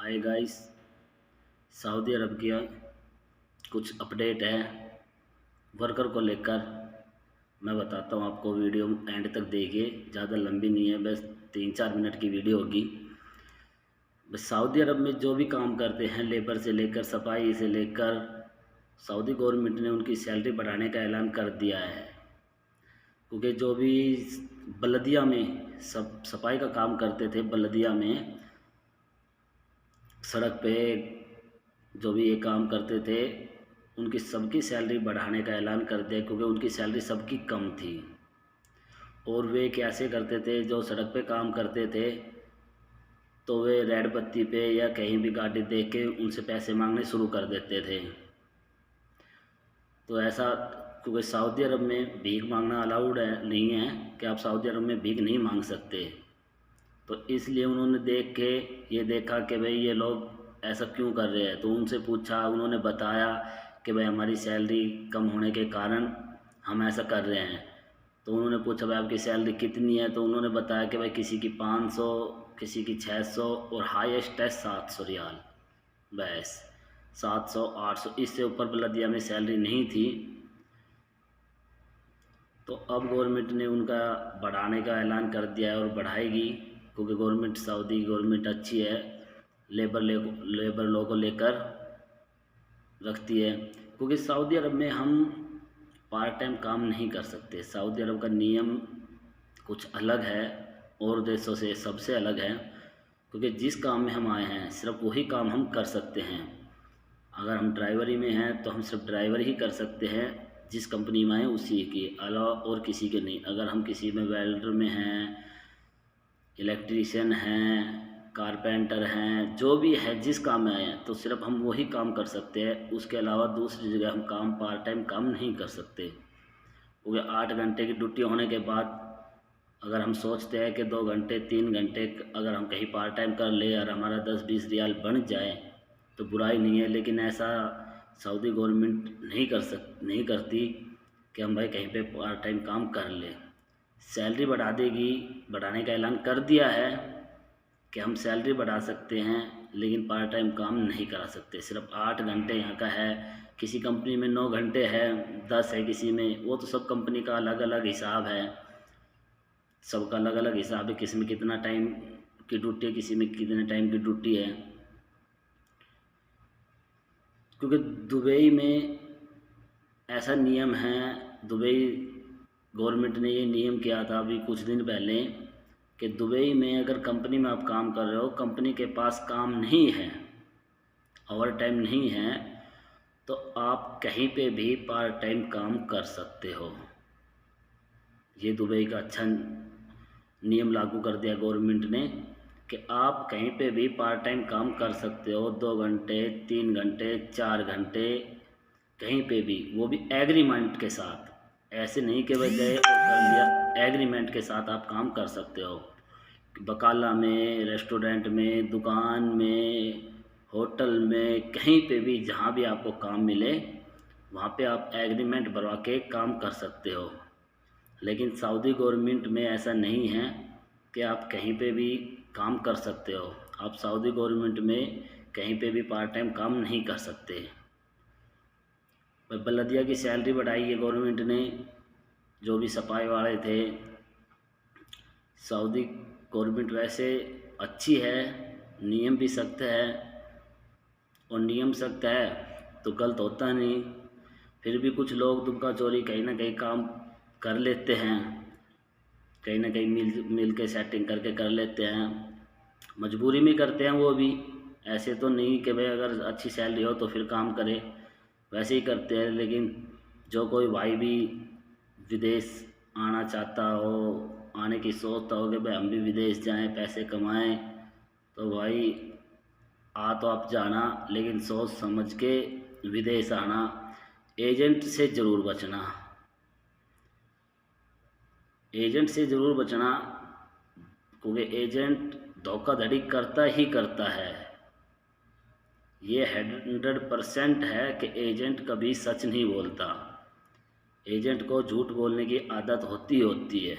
Hi guys. Saudi अरब की कुछ update है वर्कर को लेकर। मैं बताता हूँ आपको, वीडियो एंड तक देखिए, ज़्यादा लंबी नहीं है, बस 3-4 मिनट की वीडियो होगी। बस सऊदी अरब में जो भी काम करते हैं, लेबर से लेकर सफाई से लेकर, सऊदी गवर्नमेंट ने उनकी सैलरी बढ़ाने का ऐलान कर दिया है। क्योंकि जो भी बल्दिया में सब सफाई का काम करते थे, बल्दिया में सड़क पे जो भी ये काम करते थे, उनकी सबकी सैलरी बढ़ाने का ऐलान कर दिया। क्योंकि उनकी सैलरी सबकी कम थी। और वे कैसे करते थे, जो सड़क पे काम करते थे तो वे रेड बत्ती पे या कहीं भी गाड़ी देख के उनसे पैसे मांगने शुरू कर देते थे। तो ऐसा, क्योंकि सऊदी अरब में भीख मांगना अलाउड है, नहीं है कि आप सऊदी अरब में भीख नहीं मांग सकते। तो इसलिए उन्होंने देख के ये देखा कि भाई ये लोग ऐसा क्यों कर रहे हैं, तो उनसे पूछा। उन्होंने बताया कि भाई हमारी सैलरी कम होने के कारण हम ऐसा कर रहे हैं। तो उन्होंने पूछा भाई आपकी सैलरी कितनी है, तो उन्होंने बताया कि भाई किसी की 500, किसी की 600 और हाईएस्ट है 700 रियाल। बस 700 800, इससे ऊपर बल्दिया में सैलरी नहीं थी। तो अब गवर्नमेंट ने उनका बढ़ाने का ऐलान कर दिया है और बढ़ाएगी। क्योंकि गवर्नमेंट, सऊदी गवर्नमेंट अच्छी है, लेबर लॉ को लेकर रखती है। क्योंकि सऊदी अरब में हम पार्ट टाइम काम नहीं कर सकते। सऊदी अरब का नियम कुछ अलग है और देशों से, सबसे अलग है। क्योंकि जिस काम में हम आए हैं सिर्फ वही काम हम कर सकते हैं। अगर हम ड्राइवरी में हैं तो हम सिर्फ ड्राइवर ही कर सकते हैं, जिस कंपनी में आए उसी के अलावा और किसी के नहीं। अगर हम किसी में वेल्डर में हैं, इलेक्ट्रीशियन हैं, कारपेंटर हैं, जो भी है जिस काम में आए हैं, तो सिर्फ हम वही काम कर सकते हैं। उसके अलावा दूसरी जगह हम काम, पार्ट टाइम काम नहीं कर सकते। क्योंकि 8 घंटे की ड्यूटी होने के बाद अगर हम सोचते हैं कि 2 घंटे 3 घंटे अगर हम कहीं पार्ट टाइम कर ले और हमारा 10-20 रियाल बन जाए तो बुराई नहीं है। लेकिन ऐसा सऊदी गवर्नमेंट नहीं करती कि हम भाई कहीं पे पार्ट टाइम काम कर ले। सैलरी बढ़ा देगी, बढ़ाने का ऐलान कर दिया है कि हम सैलरी बढ़ा सकते हैं, लेकिन पार्ट टाइम काम नहीं करा सकते। सिर्फ 8 घंटे यहाँ का है, किसी कंपनी में 9 घंटे है, 10 है किसी में। वो तो सब कंपनी का अलग अलग हिसाब है, सबका अलग अलग हिसाब है, किसी में कितना टाइम की ड्यूटी है, किसी में कितने टाइम की ड्यूटी है। क्योंकि दुबई में ऐसा नियम है, दुबई गवर्नमेंट ने ये नियम किया था अभी कुछ दिन पहले कि दुबई में अगर कंपनी में आप काम कर रहे हो, कंपनी के पास काम नहीं है, ओवर टाइम नहीं है, तो आप कहीं पे भी पार्ट टाइम काम कर सकते हो। ये दुबई का अच्छा नियम लागू कर दिया गवर्नमेंट ने कि आप कहीं पे भी पार्ट टाइम काम कर सकते हो। 2 घंटे 3 घंटे 4 घंटे कहीं पे भी, वो भी एग्रीमेंट के साथ। ऐसे नहीं कि भाई गए और कर लिया, एग्रीमेंट के साथ आप काम कर सकते हो। बकाला में, रेस्टोरेंट में, दुकान में, होटल में, कहीं पे भी जहाँ भी आपको काम मिले वहाँ पे आप एग्रीमेंट बनवा के काम कर सकते हो। लेकिन सऊदी गवर्नमेंट में ऐसा नहीं है कि आप कहीं पे भी काम कर सकते हो। आप सऊदी गवर्नमेंट में कहीं पे भी पार्ट टाइम काम नहीं कर सकते। बल्दिया की सैलरी बढ़ाई है गवर्नमेंट ने, जो भी सफाई वाले थे। सऊदी गवर्नमेंट वैसे अच्छी है, नियम भी सख्त है, और नियम सख्त है तो गलत होता नहीं। फिर भी कुछ लोग दुबका चोरी कहीं ना कहीं काम कर लेते हैं, कहीं ना कहीं मिल के सेटिंग करके कर लेते हैं, मजबूरी में करते हैं वो भी। ऐसे तो नहीं कि भाई अगर अच्छी सैलरी हो तो फिर काम करे, वैसे ही करते हैं। लेकिन जो कोई भाई भी विदेश आना चाहता हो, आने की सोचता हो कि भाई हम भी विदेश जाएं, पैसे कमाएं, तो भाई आ तो आप जाना, लेकिन सोच समझ के विदेश आना। एजेंट से ज़रूर बचना, एजेंट से ज़रूर बचना। क्योंकि एजेंट धोखाधड़ी करता ही करता है। ये 100% है कि एजेंट कभी सच नहीं बोलता। एजेंट को झूठ बोलने की आदत होती है।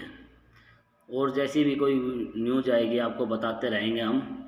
और जैसी भी कोई न्यूज़ आएगी आपको बताते रहेंगे हम।